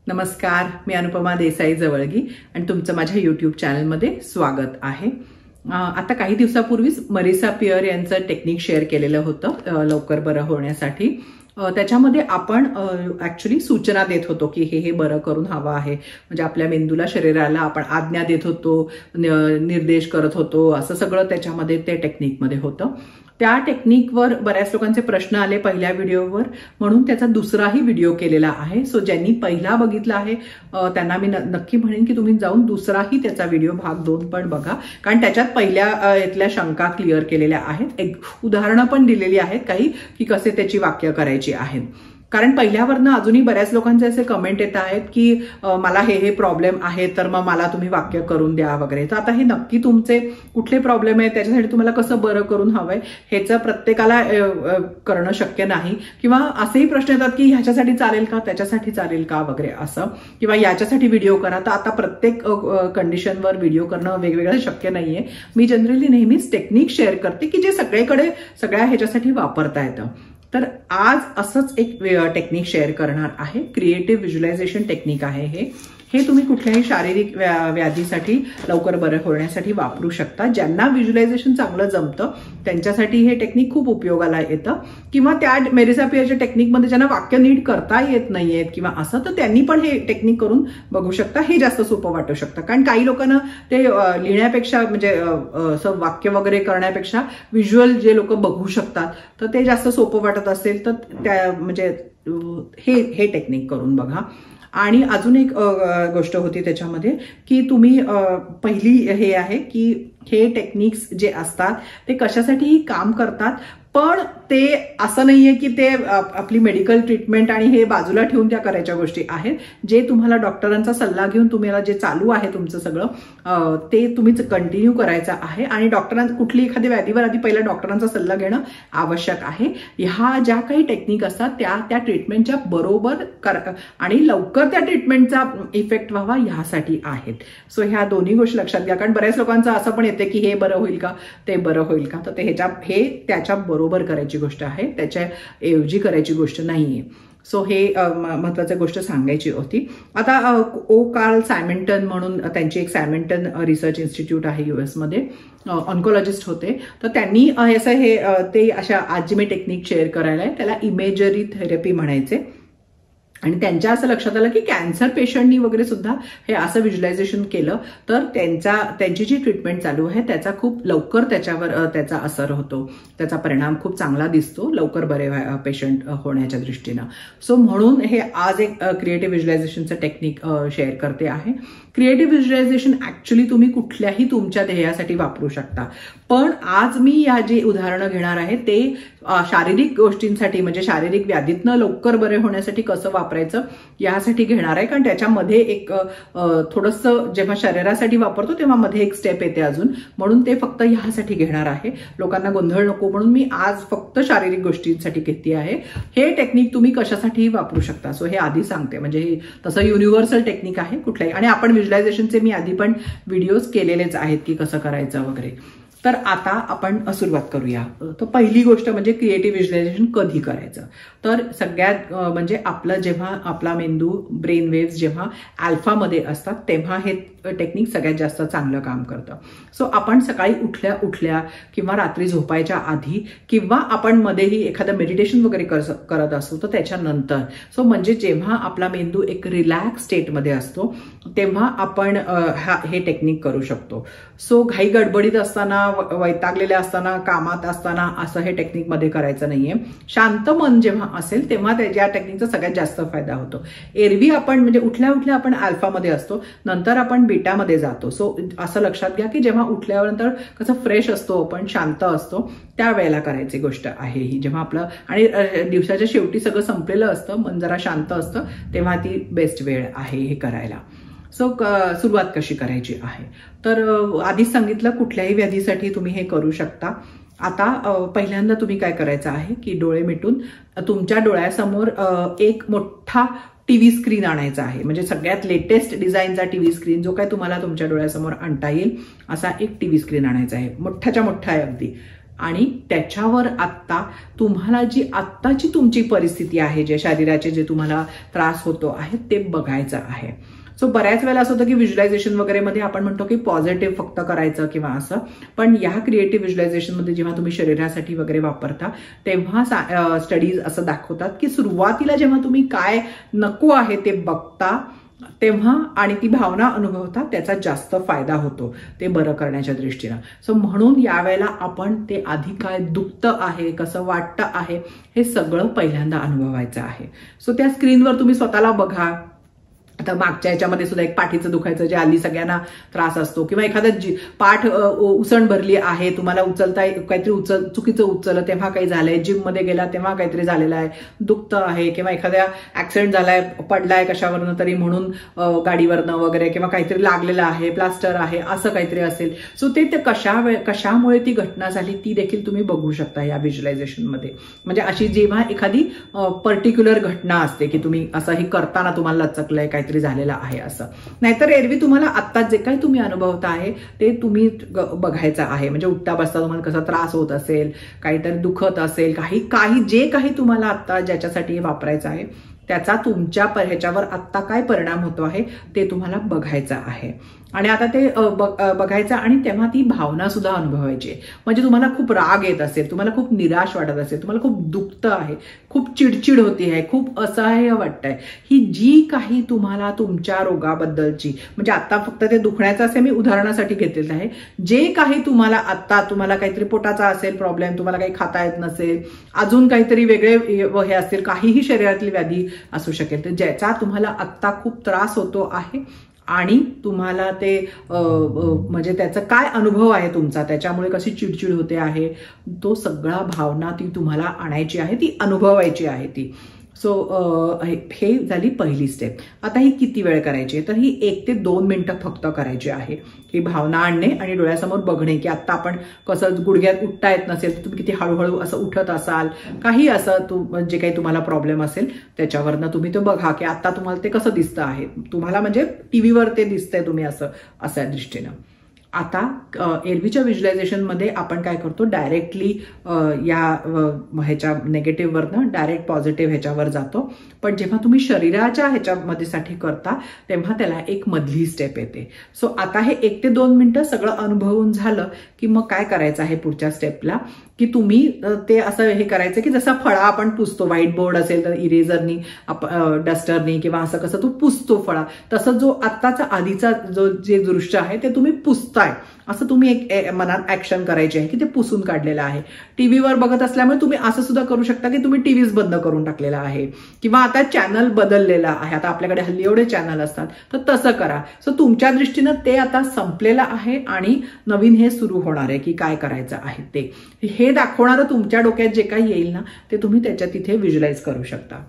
नमस्कार, मी अनुपमा देसाई जवळगी आणि तुमचं माझ्या YouTube चॅनलमध्ये स्वागत आहे। आता काही दिवसापूर्वीच मरीसा पियर यांचं टेक्निक शेअर केलेलं होतं लवकर बरं होण्यासाठी। त्याच्यामध्ये आपण ऍक्च्युअली सूचना देत होतो की हे बरं करून हवं आहे, म्हणजे आपल्या मेंदूला शरीराला आपण आज्ञा देत होतो, निर्देश करत होतो, असं सगळं त्याच्यामध्ये ते टेक्निकमध्ये होतं। त्या टेक्निकवर बऱ्याच लोकांचे प्रश्न आले पहिल्या व्हिडिओवर, म्हणून त्याचा दुसराही व्हिडिओ केलेला आहे। सो ज्यांनी पहिला बघितला आहे त्यांना मी नक्की म्हणेन की तुम्ही जाऊन दुसराही त्याचा व्हिडिओ भाग 2 पण बघा, कारण त्याच्यात पहिल्या इथल्या शंका क्लिअर केलेल्या आहेत, एक उदाहरणं पण दिलेली आहेत काही की कसे त्याची वाक्य करायची आहेत। कारण पहिल्यावरनं अजूनही बऱ्याच लोकांचे असे कमेंट येत आहेत की मला हे प्रॉब्लेम आहे, तर मग मला तुम्ही वाक्य करून द्या वगैरे। तर आता हे नक्की तुमचे कुठले प्रॉब्लेम आहे, त्याच्यासाठी तुम्हाला कसं बरं करून हवंय ह्याचं प्रत्येकाला करणं शक्य नाही, किंवा असेही प्रश्न येतात की ह्याच्यासाठी चालेल का, त्याच्यासाठी चालेल का वगैरे असं, किंवा याच्यासाठी व्हिडिओ करा। तर आता प्रत्येक कंडिशनवर व्हिडिओ करणं वेगवेगळं शक्य नाहीये। मी जनरली नेहमीच टेक्निक शेअर करते की जे सगळीकडे सगळ्या ह्याच्यासाठी वापरता येतं। तर आज असंच एक टेक्निक शेअर करणार आहे, क्रिएटिव्ह व्हिज्युअलायझेशन टेक्निक आहे हे तुम्ही कुठल्याही शारीरिक व्याधीसाठी लवकर बरं होण्यासाठी वापरू शकता। ज्यांना व्हिज्युअलायझेशन चांगलं जमतं त्यांच्यासाठी हे टेक्निक खूप उपयोगाला येतं, किंवा त्या मेरिसा पियरच्या टेक्निकमध्ये ज्यांना वाक्य नीट करता येत नाहीयेत किंवा असं, तर त्यांनी पण हे टेक्निक करून बघू शकता। हे जास्त सोपं वाटू शकतं, कारण काही लोकांना ते लिहिण्यापेक्षा म्हणजे असं वाक्य वगैरे करण्यापेक्षा व्हिज्युअल जे लोक बघू शकतात तर ते जास्त सोपं वाटत असेल तर त्या म्हणजे हे टेक्निक करून बघा। आणि अजून एक गोष्ट होती त्याच्यामध्ये की तुम्ही पहिली हे आहे की हे टेक्निक्स जे असतात ते कशासाठीही काम करतात, पण ते असं नाहीये की ते आपली मेडिकल ट्रीटमेंट आणि हे बाजूला ठेवून त्या करायच्या गोष्टी आहेत। जे तुम्हाला डॉक्टरांचा सल्ला घेऊन तुम्हाला जे चालू आहे तुमचं सगळं ते तुम्ही कंटिन्यू करायचं आहे, आणि कुठली एखाद्या व्याधीवर आधी पहिला डॉक्टरांचा सल्ला घेणं आवश्यक आहे। ह्या ज्या काही टेक्निक असतात त्या ट्रीटमेंटच्या बरोबर आणि लवकर त्या ट्रीटमेंटचा इफेक्ट व्हावा ह्यासाठी आहेत। सो ह्या दोन्ही गोष्टी लक्षात घ्या, कारण बऱ्याच लोकांचं असं पण येते की हे बरं होईल का, ते बरं होईल का, तर ते त्याच्या बरोबर करायची गोष्ट आहे, त्याच्या ऐवजी करायची गोष्ट नाहीये। सो हे महत्वाची गोष्ट सांगायची होती। आता कार्ल सायमंटन म्हणून त्यांची एक सायमंटन रिसर्च इन्स्टिट्यूट आहे US मध्ये, ऑन्कोलॉजिस्ट होते, तर त्यांनी असं ते अशा आज जी मी टेक्निक शेअर करायला आहे त्याला इमेजरी थेरपी म्हणायचे। आणि त्यांच्या असं लक्षात आलं की कॅन्सर पेशंटनी वगैरे सुद्धा हे असं व्हिज्युअलायझेशन केलं तर त्यांची जी ट्रीटमेंट चालू आहे त्याचा खूप लवकर त्याच्यावर त्याचा असर होतो, त्याचा परिणाम खूप चांगला दिसतो लवकर बरे पेशंट होण्याच्या दृष्टीनं। सो म्हणून हे आज एक क्रिएटिव्ह व्हिज्युअलायझेशनचं टेक्निक शेअर करते आहे। क्रिएटिव्ह व्हिज्युअलायझेशन ऍक्च्युली तुम्ही कुठल्याही तुमच्या ध्येयासाठी वापरू शकता, पण आज मी या जे उदाहरणं घेणार आहे ते शारीरिक गोष्टींसाठी, म्हणजे शारीरिक व्याधीतनं लवकर बरे होण्यासाठी कसं वापरायचं यासाठी घेणार आहे, कारण त्याच्यामध्ये एक थोडंसं जेव्हा शरीरासाठी वापरतो तेव्हा मध्ये एक स्टेप येते अजून, म्हणून ते फक्त ह्यासाठी घेणार आहे। लोकांना गोंधळ नको म्हणून मी आज फक्त शारीरिक गोष्टींसाठी घेतली आहे। हे टेक्निक तुम्ही कशासाठीही वापरू शकता, सो हे आधी सांगते, म्हणजे तसं युनिव्हर्सल टेक्निक आहे कुठल्याही, आणि आपण व्हिज्युअलायझेशनचे मी आधी पण व्हिडिओज केलेलेच आहेत की कसं करायचं वगैरे। तर आता आपण सुरुवात करूया। तर पहिली गोष्ट म्हणजे क्रिएटिव्ह व्हिज्युअलायझेशन कधी करायचं, तर सगळ्यात म्हणजे जेव्हा आपला मेंदू ब्रेन वेव्स जेव्हा अल्फामध्ये असतात तेव्हा हे टेक्निक सगळ्यात जास्त चांगलं काम करतं। सो आपण सकाळी उठल्या किंवा रात्री झोपायच्या आधी किंवा आपण मध्येही एखादं मेडिटेशन वगैरे करत असतो तर त्याच्यानंतर, सो म्हणजे जेव्हा आपला मेंदू एक रिलॅक्स स्टेटमध्ये असतो तेव्हा आपण हे टेक्निक करू शकतो। सो घाई गडबडीत असताना, वैतागलेले असताना, कामात असताना असं हे टेक्निक मध्ये करायचं नाहीये। शांत मन जेव्हा असेल तेव्हा या टेक्निकचा सगळ्यात जास्त फायदा होतो। एरवी आपण म्हणजे उठल्या आपण अल्फामध्ये असतो, नंतर आपण बीटामध्ये जातो। सो असं लक्षात घ्या की जेव्हा उठल्यानंतर कसं फ्रेश असतो आपण, शांत असतो, त्यावेळेला करायची गोष्ट आहे ही। जेव्हा आपलं आणि दिवसाच्या शेवटी सगळं संपलेलं असतं, मन जरा शांत असतं, तेव्हा ती बेस्ट वेळ आहे हे करायला। सो सुरुवात कशी करायची आहे, तर आधीच सांगितलं कुठल्याही व्याधीसाठी तुम्ही हे करू शकता। आता पहिल्यांदा तुम्ही काय करायचं आहे की डोळे मिटून तुमच्या डोळ्यासमोर एक मोठा टीव्ही स्क्रीन आणायचा आहे, म्हणजे सगळ्यात लेटेस्ट डिझाईनचा टीव्ही स्क्रीन जो काय तुम्हाला तुमच्या डोळ्यासमोर आणता येईल असा एक टीव्ही स्क्रीन आणायचा आहे, मोठ्याच्या मोठा आहे अगदी। आणि त्याच्यावर आत्ता तुम्हाला जी आत्ताची तुमची परिस्थिती आहे, जे शरीराचे जे तुम्हाला त्रास होतो आहे ते बघायचं आहे. सो बऱ्याच वेळेला असं होतं की व्हिज्युअलायझेशन वगैरे मध्ये आपण म्हणतो की पॉझिटिव्ह फक्त करायचं किंवा असं, पण या क्रिएटिव्ह व्हिज्युअलायझेशन मध्ये जेव्हा तुम्ही शरीरासाठी वगैरे वापरता तेव्हा स्टडीज असं दाखवतात की सुरुवातीला जेव्हा तुम्ही काय नको आहे ते बघता तेव्हा आणि ती भावना अनुभवता त्याचा जास्त फायदा होतो ते बरं करण्याच्या दृष्टीनं. सो म्हणून यावेळेला आपण ते आधी काय दुखतं आहे, कसं वाटतं आहे हे सगळं पहिल्यांदा अनुभवायचं आहे. सो त्या स्क्रीनवर तुम्ही स्वतःला बघा. आता मागच्या याच्यामध्ये सुद्धा एक पाठीचं दुखायचं जे आली सगळ्यांना त्रास असतो, किंवा एखादा पाठ उसण भरली आहे, तुम्हाला उचलता काहीतरी चुकीचं उचललं तेव्हा काही झालंय, जिममध्ये गेला तेव्हा काहीतरी झालेलं आहे, दुखतं आहे, किंवा एखाद्या ऍक्सिडेंट झालाय, पडलाय कशावरनं तरी म्हणून गाडीवरनं वगैरे, किंवा काहीतरी लागलेलं आहे, प्लास्टर आहे, असं काहीतरी असेल. सो ते कशामुळे ती घटना झाली ती देखील तुम्ही बघू शकता या व्हिज्युअलायझेशन मध्ये. म्हणजे अशी जेव्हा एखादी पर्टिक्युलर घटना असते की तुम्ही असं हे करताना तुम्हाला लचकलंय, काहीतरी झालेलं आहे असं. नाहीतर एरवी तुम्हाला आता जे काही तुम्ही अनुभवता आहे ते तुम्ही बघायचं आहे. म्हणजे उठता बसता तुम्हाला कसा त्रास होत असेल, काहीतरी दुखत असेल, काही जे काही तुम्हाला आता ज्याच्यासाठी वापरायचं आहे त्याचा तुमच्या ह्याच्यावर आत्ता काय परिणाम होतो आहे ते तुम्हाला बघायचं आहे. आणि आता ते बघायचं आणि तेव्हा ती भावना सुद्धा अनुभवायची. म्हणजे तुम्हाला खूप राग येत असेल, तुम्हाला खूप निराश वाटत असेल, तुम्हाला खूप दुखतं आहे, खूप चिडचिड होती आहे, खूप असहाय्य वाटतंय, ही जी काही तुम्हाला तुमच्या रोगाबद्दलची, म्हणजे आता फक्त ते दुखण्याचं असे मी उदाहरणासाठी घेतलेलं आहे, जे काही तुम्हाला आत्ता तुम्हाला काहीतरी पोटाचा असेल प्रॉब्लेम, तुम्हाला काही खाता येत नसेल, अजून काहीतरी वेगळे हे असेल, काहीही शरीरातली व्याधी असू शकेल, तर ज्याचा तुम्हाला आत्ता खूप त्रास होतो आहे आणि तुम्हाला ते म्हणजे त्याचा काय अनुभव आहे तुमचा, त्याच्यामुळे कशी चिडचिड होते आहे, तो सगळा भावना ती तुम्हाला आणायची आहे, ती अनुभवायची आहे ती. सो हे झाली पहिली स्टेप. आता ही किती वेळ करायची आहे, तर ही 1 ते 2 मिनिटं फक्त करायची आहे. ही भावना आणणे आणि डोळ्यासमोर बघणे की आता आपण कसं गुडघ्यात उठता येत नसेल तर तुम्ही किती हळूहळू असं उठत असाल, काही असं जे काही तुम्हाला प्रॉब्लेम असेल त्याच्यावरनं तुम्ही तो बघा की आता तुम्हाला ते कसं दिसतं आहे, तुम्हाला म्हणजे टीव्हीवर ते दिसतंय तुम्ही असं अशा दृष्टीनं. आता एरवीच्या व्हिज्युअलायझेशनमध्ये आपण काय करतो, डायरेक्टली या ह्याच्या नेगेटिव्हवरनं डायरेक्ट पॉझिटिव्ह ह्याच्यावर जातो. पण जेव्हा तुम्ही शरीराच्या ह्याच्यामध्ये साठी करता तेव्हा त्याला एक मधली स्टेप येते. सो आता हे 1 ते 2 मिनिटं सगळं अनुभवून झालं की मग काय करायचं आहे पुढच्या स्टेपला, की तुम्ही ते असं हे करायचं की जसा फळा आपण पुसतो, व्हाईट बोर्ड असेल तर इरेझरनी डस्टरनी किंवा असं कसं तो पुसतो फळा, तसं जो आत्ताचा आधीचा जे दृश्य आहे ते तुम्ही पुसताय असं तुम्ही एक मनात ऍक्शन करायची आहे की ते पुसून काढलेलं आहे. टीव्हीवर बघत असल्यामुळे तुम्ही असं सुद्धा करू शकता की तुम्ही टीव्हीच बंद करून टाकलेला आहे, किंवा आता चॅनल बदललेला आहे, आता आपल्याकडे हल्ली एवढे चॅनल असतात तर तसं करा. सो तुमच्या दृष्टीनं ते आता संपलेलं आहे आणि नवीन हे सुरू होणार आहे की काय करायचं आहे ते. हे दाखवणारं तुमच्या डोक्यात जे काही येईल ना ते तुम्ही त्याच्या तिथे व्हिज्युअलाइज करू शकता.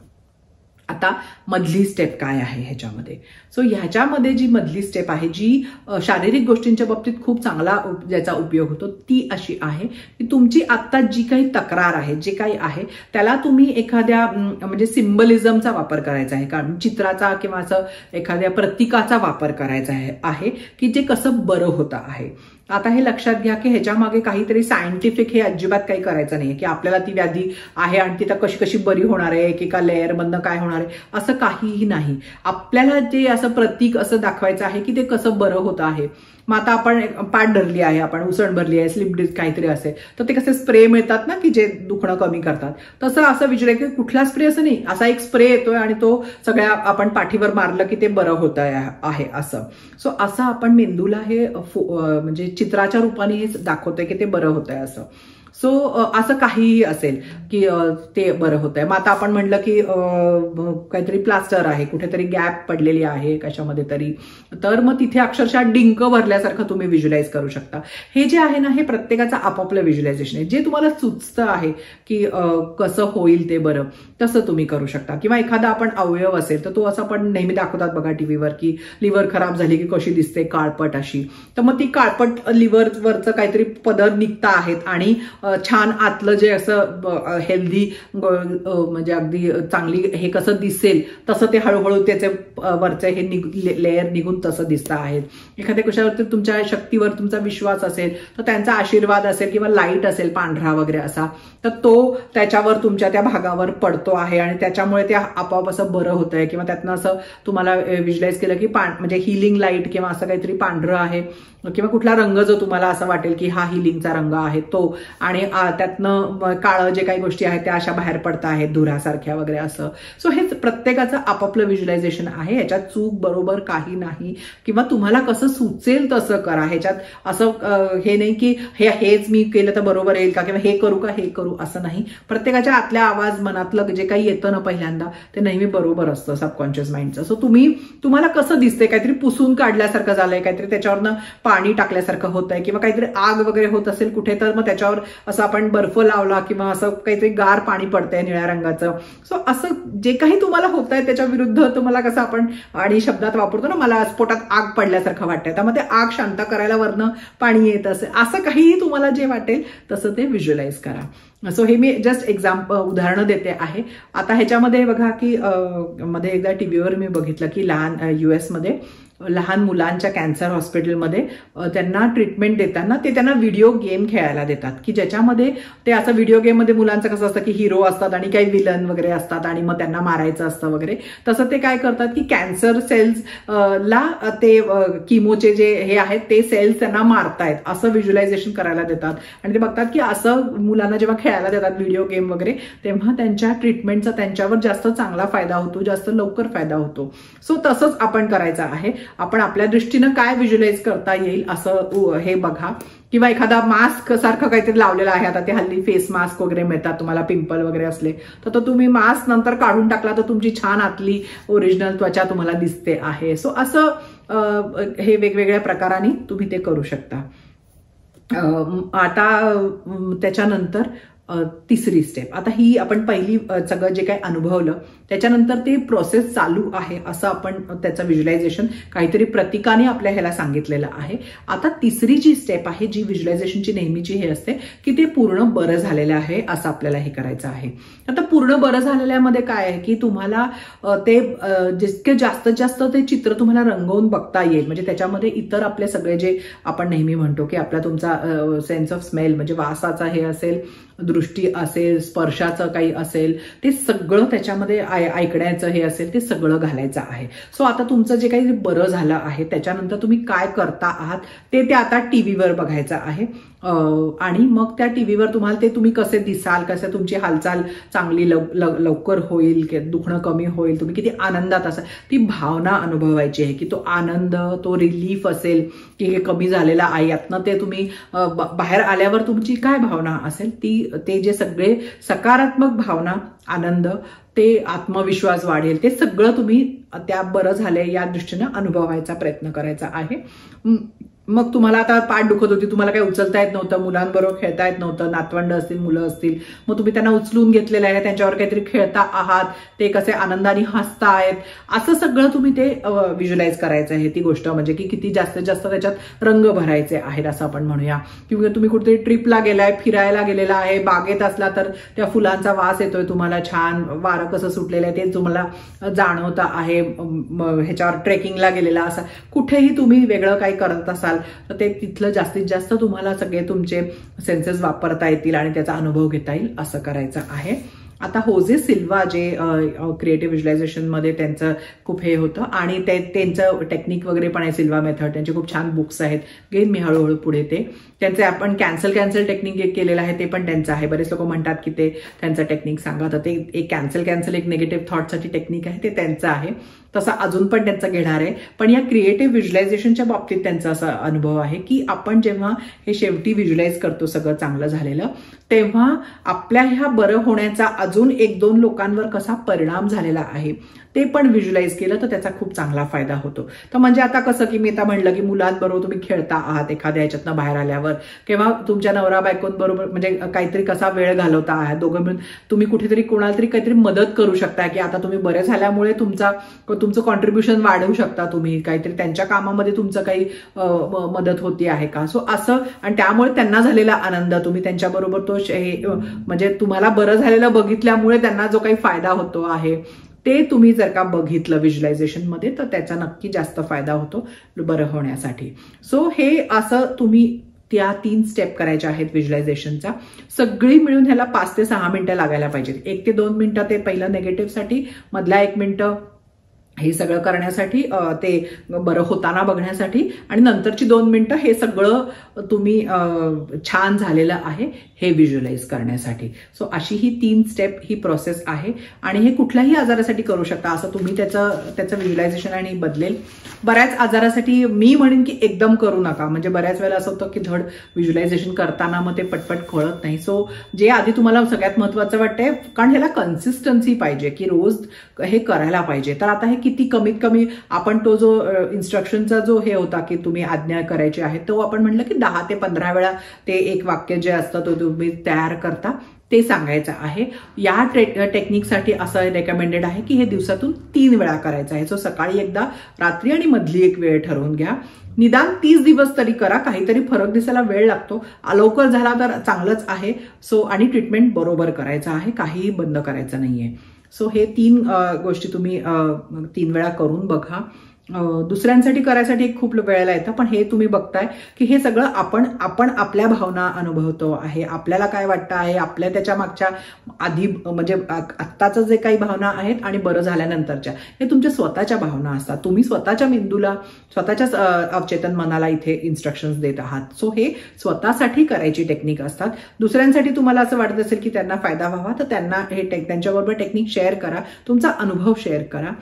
आता मधली स्टेप काय आहे ह्याच्यामध्ये, सो ह्याच्यामध्ये जी मधली स्टेप आहे जी शारीरिक गोष्टींच्या बाबतीत खूप चांगला ज्याचा उपयोग होतो ती अशी आहे की तुमची आत्ता जी काही तक्रार आहे, जे काही आहे त्याला तुम्ही एखाद्या म्हणजे सिम्बलिझमचा वापर करायचा आहे, कारण चित्राचा किंवा असं एखाद्या प्रतीकाचा वापर करायचा आहे की जे कसं बरं होतं आहे. आता हे लक्षात घ्या की ह्याच्या मागे काहीतरी सायंटिफिक हे अजिबात काही करायचं नाही की आपल्याला ती व्याधी आहे आणि ती कशी कशी बरी होणार आहे, एका लेअर मधनं काय होणार आहे, असं काहीही नाही. आपल्याला जे असं प्रतीक असं दाखवायचं आहे की ते कसं बरं होतं आहे. मग आता आपण पाठ धरली आहे, आपण उसण भरली आहे, स्लिप डिस्क काहीतरी असेल तर ते कसे स्प्रे मिळतात ना की जे दुखणं कमी करतात, तसं असं विचार की कुठला स्प्रे असं नाही, असा एक स्प्रे येतोय आणि तो सगळ्या आपण पाठीवर मारलं की ते बरं होत आहे असं. सो असं आपण मेंदूला हे म्हणजे चित्राच्या रूपाने हे दाखवतोय की ते बरं होत आहे असं. सो असं काहीही असेल की ते बरं होत आहे. मग आता आपण म्हटलं की काहीतरी प्लास्टर आहे, कुठेतरी गॅप पडलेली आहे कशामध्ये तरी, तर मग तिथे अक्षरशः डिंक भरल्यासारखं तुम्ही व्हिज्युअलाइज करू शकता. हे जे आहे ना हे प्रत्येकाचं आपापलं व्हिज्युअलायझेशन आहे, जे तुम्हाला सुचतं आहे की कसं होईल ते बरं तसं तुम्ही करू शकता. किंवा एखादा आपण अवयव असेल तर तो असं आपण नेहमी दाखवतात बघा टीव्हीवर की लिव्हर खराब झाली की कशी दिसते काळपट अशी, तर मग ती काळपट लिव्हरवरचं काहीतरी पदर निघता आहेत आणि छान आतलं जे असं हेल्दी म्हणजे अगदी चांगली हे कसं दिसेल तसं ते हळूहळू त्याचे वरचे हे लेअर निघून तसं दिसत आहेत. एखाद्या कशावरती तुमच्या शक्तीवर तुमचा विश्वास असेल तर त्यांचा आशीर्वाद असेल किंवा लाईट असेल पांढरा वगैरे असा, तर तो त्याच्यावर तुमच्या त्या भागावर पडतो आहे आणि त्याच्यामुळे ते आपोआप असं बरं होत आहे. किंवा त्यातनं असं तुम्हाला व्हिज्युअलाइज केलं की म्हणजे हिलिंग लाईट किंवा असं काहीतरी पांढरं आहे किंवा कुठला रंग जो तुम्हाला असं वाटेल की हा हिलिंगचा रंग आहे तो, आणि त्यातनं काळं जे काही गोष्टी आहेत त्या अशा बाहेर पडत आहेत धुरासारख्या वगैरे असं. सो हे प्रत्येकाचं आपापलं व्हिज्युअलायझेशन आहे. याच्यात चूक बरोबर काही नाही किंवा तुम्हाला कसं सुचेल तसं करा. ह्याच्यात असं हे नाही की हेच मी केलं तर बरोबर येईल का किंवा हे करू का हे करू असं नाही. प्रत्येकाच्या आतल्या आवाज मनातलं जे काही येतं ना पहिल्यांदा ते नेहमी बरोबर असतं सबकॉन्शियस माइंडचं. सो तुम्हाला कसं दिसतंय, काहीतरी पुसून काढल्यासारखं झालंय, काहीतरी त्याच्यावरनं पाणी टाकल्यासारखं होत आहे किंवा काहीतरी आग वगैरे होत असेल कुठे तर मग त्याच्यावर असं आपण बर्फ लावला किंवा असं काहीतरी गार पाणी पडतंय निळ्या रंगाचं. सो असं जे काही तुम्हाला होत आहे त्याच्या विरुद्ध तुम्हाला कसं आपण आणि शब्दात वापरतो ना, मला स्फोटात आग पडल्यासारखं वाटतंय, त्यामुळे ते आग शांत करायला वरनं पाणी येत असेल असं काहीही तुम्हाला जे वाटेल तसं ते व्हिज्युअलाइज करा. सो हे मी जस्ट उदाहरणं देते आहे. आता ह्याच्यामध्ये बघा की मध्ये एकदा टीव्हीवर मी बघितलं की लहान US मध्ये लहान मुलांच्या कॅन्सर हॉस्पिटलमध्ये त्यांना ट्रीटमेंट देताना ते त्यांना व्हिडिओ गेम खेळायला देतात की ज्याच्यामध्ये ते असं व्हिडिओ गेममध्ये मुलांचं कसं असतं की हिरो असतात आणि काही विलन वगैरे असतात आणि मग त्यांना मारायचं असतं वगैरे. तसं ते काय करतात की कॅन्सर सेल्स ला ते किमोचे जे हे आहेत ते सेल्स त्यांना मारतायत असं व्हिज्युअलायझेशन करायला देतात आणि ते बघतात की असं मुलांना जेव्हा खेळायला देतात व्हिडिओ गेम वगैरे तेव्हा त्यांच्या ट्रीटमेंटचा त्यांच्यावर जास्त चांगला फायदा होतो, जास्त लवकर फायदा होतो. सो तसंच आपण करायचं आहे. आपण आपल्या दृष्टीनं काय व्हिज्युअलाइज करता येईल असं हे बघा. किंवा एखादा मास्क सारखं काहीतरी लावलेलं आहे, आता ते हल्ली फेस मास्क वगैरे मिळतात तुम्हाला पिंपल वगैरे असले तर तो तुम्ही मास्क नंतर काढून टाकला तर तुमची छान आतली ओरिजिनल त्वचा तुम्हाला दिसते आहे. सो असं हे वेगवेगळ्या प्रकाराने तुम्ही ते करू शकता. आता त्याच्यानंतर तिसरी स्टेप, आता ही आपण पहिली सगळं जे काही अनुभवलं त्याच्यानंतर ते प्रोसेस चालू आहे असं आपण त्याचं व्हिज्युअलायझेशन काहीतरी प्रतीकाने आपल्या ह्याला सांगितलेलं आहे. आता तिसरी जी स्टेप आहे जी व्हिज्युअलायझेशनची नेहमीची हे असते की ते पूर्ण बरं झालेलं आहे असं आपल्याला हे करायचं आहे. आता पूर्ण बरं झालेल्यामध्ये काय आहे की तुम्हाला ते जितके जास्तीत जास्त ते चित्र तुम्हाला रंगवून बघता येईल, म्हणजे त्याच्यामध्ये इतर आपले सगळे जे आपण नेहमी म्हणतो की आपला तुमचा सेन्स ऑफ स्मेल म्हणजे वासाचा हे असेल, दृष्टी असेल, स्पर्शाचं काही असेल, ते सगळं त्याच्यामध्ये ऐकण्याचं हे असेल ते सगळं घालायचं आहे. सो आता तुमचं जे काही बरं झालं आहे त्याच्यानंतर तुम्ही काय करता आहात ते आता टीव्हीवर बघायचं आहे आणि मग त्या टीव्हीवर तुम्हाला ते तुम्ही कसे दिसाल, कसे तुमची हालचाल चांगली लवकर होईल, दुखणं कमी होईल, तुम्ही किती आनंदात असाल ती भावना अनुभवायची आहे की तो आनंद, तो रिलीफ असेल की हे कमी झालेला आहे यातनं ते तुम्ही बाहेर आल्यावर तुमची काय भावना असेल ते जे सगळे सकारात्मक भावना, आनंद, ते आत्मविश्वास वाढेल, ते सगळं तुम्ही त्या बरं झाले या दृष्टीने अनुभवायचा प्रयत्न करायचा आहे. मग तुम्हाला आता पाठ दुखत होती, तुम्हाला काही उचलता येत नव्हतं, मुलांबरोबर खेळता येत नव्हतं, नातवंड असतील, मुलं असतील, मग तुम्ही त्यांना उचलून घेतलेलं आहे, त्यांच्यावर काहीतरी खेळता आहात, ते कसे आनंदाने हसतायत, असं सगळं तुम्ही ते व्हिज्युअलाइज करायचं आहे. ती गोष्ट म्हणजे की किती जास्तीत जास्त त्याच्यात रंग भरायचे आहेत असं आपण म्हणूया. किंवा तुम्ही कुठेतरी ट्रिपला गेलाय, फिरायला गेलेला आहे, बागेत असला तर त्या फुलांचा वास येतोय तुम्हाला, छान वारं कसं सुटलेलं आहे ते तुम्हाला जाणवतं आहे, ह्याच्यावर ट्रेकिंगला गेलेला असा कुठेही तुम्ही वेगळं काही करत असाल तर ते तिथलं जास्तीत जास्त तुम्हाला सगळे तुमचे सेन्सेस वापरता येतील आणि त्याचा अनुभव घेता येईल असं करायचं आहे. आता होजे सिल्वा जे क्रिएटिव्ह व्हिज्युअलायझेशन मध्ये त्यांचं खूप हे होतं आणि त्यांचं टेक्निक वगैरे पण आहे, सिल्वा मेथड, त्यांचे खूप छान बुक्स आहेत, घेईन मी हळूहळू पुढे ते. त्यांचे आपण कॅन्सल टेक्निक एक केलेलं आहे ते पण त्यांचं आहे. बरेच लोक म्हणतात की ते त्यांचं टेक्निक सांगा, तर ते एक कॅन्सल एक निगेटिव्ह थॉटसाठी टेक्निक आहे ते त्यांचं आहे. तसा अजून पण त्यांचं घेणार आहे. पण या क्रिएटिव्ह व्हिज्युअलायझेशनच्या बाबतीत त्यांचा असा अनुभव आहे की आपण जेव्हा हे शेवटी व्हिज्युअलाइज करतो सगळं चांगलं झालेलं, तेव्हा आपल्या ह्या बरं होण्याचा अजून 1-2 लोकांवर कसा परिणाम झालेला आहे ते पण व्हिज्युअलाइज केलं तर त्याचा खूप चांगला फायदा होतो. तर म्हणजे आता कसं की मी आता म्हणलं की मुलांबरोबर तुम्ही खेळता आहात एखाद्या ह्याच्यातनं बाहेर आल्यावर, किंवा तुमच्या नवरा बायकोंबरोबर म्हणजे काहीतरी कसा वेळ घालवता आहात दोघं मिळून, तुम्ही कुठेतरी कोणाला तरी काहीतरी मदत करू शकता की आता तुम्ही बरे झाल्यामुळे तुमचं कॉन्ट्रीब्युशन वाढवू शकता, तुम्ही काहीतरी त्यांच्या कामामध्ये तुमचं काही मदत होती आहे का, सो असं. आणि त्यामुळे त्यांना झालेला आनंद तुम्ही त्यांच्याबरोबर तो म्हणजे तुम्हाला बरं झालेलं बघितल्यामुळे त्यांना जो काही फायदा होतो आहे ते तुम्ही जर का बघितलं व्हिज्युअलायझेशन मध्ये तर त्याचा नक्की जास्त फायदा होतो बरं होण्यासाठी. सो हे असं तुम्ही त्या 3 स्टेप करायच्या आहेत व्हिज्युअलायझेशनचा. सगळी मिळून ह्याला 5 ते 6 मिनिटं लागायला पाहिजेत. 1 ते 2 मिनिटं ते पहिलं निगेटिव्हसाठी, मधला 1 मिनिटं हे सगळं करण्यासाठी, ते बरं होताना बघण्यासाठी, आणि नंतरची 2 मिनिटं हे सगळं तुम्ही छान झालेलं आहे हे व्हिज्युअलाइज करण्यासाठी. सो अशी ही 3 स्टेप ही प्रोसेस आहे आणि हे कुठल्याही आजारासाठी करू शकता. असं तुम्ही त्याचं व्हिज्युअलायझेशन आणि बदलेल. बऱ्याच आजारासाठी मी म्हणेन की एकदम करू नका, म्हणजे बऱ्याच वेळेला असं होतं की धड व्हिज्युअलायझेशन करताना मग ते पटपट कळत नाही. सो जे आधी तुम्हाला सगळ्यात महत्वाचं वाटतंय, कारण ह्याला कन्सिस्टन्सी पाहिजे की रोज हे करायला पाहिजे. तर आता हे किती कमीत कमी आपण तो जो इन्स्ट्रक्शनचा जो हे होता की तुम्ही आज्ञा करायची आहे तो आपण म्हटलं की 10 ते 15 वेळा ते एक वाक्य जे असतं तो तुम्ही तयार करता ते सांगायचं आहे. या टेक्निकसाठी असं रेकमेंडेड आहे की हे दिवसातून 3 वेळा करायचं आहे. सो सकाळी एकदा, रात्री आणि मधली एक वेळ ठरवून घ्या. निदान 30 दिवस तरी करा, काहीतरी फरक दिसायला वेळ लागतो. लवकर झाला तर चांगलंच आहे. सो आणि ट्रीटमेंट बरोबर करायचं आहे, काहीही बंद करायचं नाहीये. सो हे 3 गोष्टी तुम्ही 3 वेळा करून बघा. दुसऱ्यांसाठी करायसाठी खूप वेळेला येतं, पण हे तुम्ही बघताय की हे सगळं आपण आपल्या भावना अनुभवतो आहे, आपल्याला काय वाटतं आहे, आपल्या त्याच्या मागच्या आधी म्हणजे आत्ताचं जे काही भावना आहेत आणि बरं झाल्यानंतरच्या, हे तुमच्या स्वतःच्या भावना असतात. तुम्ही स्वतःच्या मेंदूला, स्वतःच्याच अवचेतन मनाला इथे इन्स्ट्रक्शन्स देत आहात. सो हे स्वतःसाठी करायची टेक्निक असतात. दुसऱ्यांसाठी तुम्हाला असं वाटत असेल की त्यांना फायदा व्हावा तर त्यांना हे त्यांच्याबरोबर टेक्निक शेअर करा, तुमचा अनुभव शेअर करा.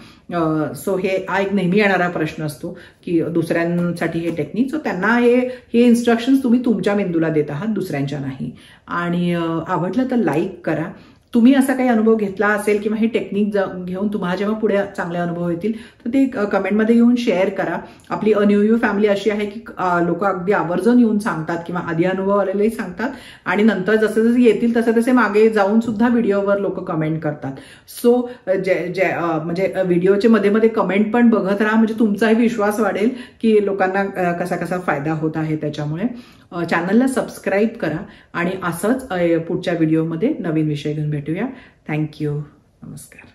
सो हे एक नेहमी येणारा प्रश्न असतो की दुसऱ्यांसाठी हे टेक्निक, सो त्यांना हे इन्स्ट्रक्शन्स तुम्ही तुमच्या मेंदूला देत आहात, दुसऱ्यांच्या नाही. आणि आवडलं तर लाईक करा. तुम्ही असा काही अनुभव घेतला असेल किंवा ही टेक्निक घेऊन तुम्हाला जेव्हा पुढे चांगले अनुभव येतील तर ते कमेंटमध्ये येऊन शेअर करा. आपली न्यू फॅमिली अशी आहे की लोक अगदी आवर्जून येऊन सांगतात किंवा आधी अनुभव आलेलेही सांगतात आणि नंतर जसे जसे येतील तसे तसे मागे जाऊन सुद्धा व्हिडिओवर लोक कमेंट करतात. सो म्हणजे व्हिडिओचे मध्ये मध्ये कमेंट पण बघत राहा, म्हणजे तुमचाही विश्वास वाढेल की लोकांना कसा कसा फायदा होत आहे. त्याच्यामुळे चॅनलला सबस्क्राईब करा आणि असंच पुढच्या व्हिडिओमध्ये नवीन विषय घेऊन भेटूया. थँक्यू. नमस्कार.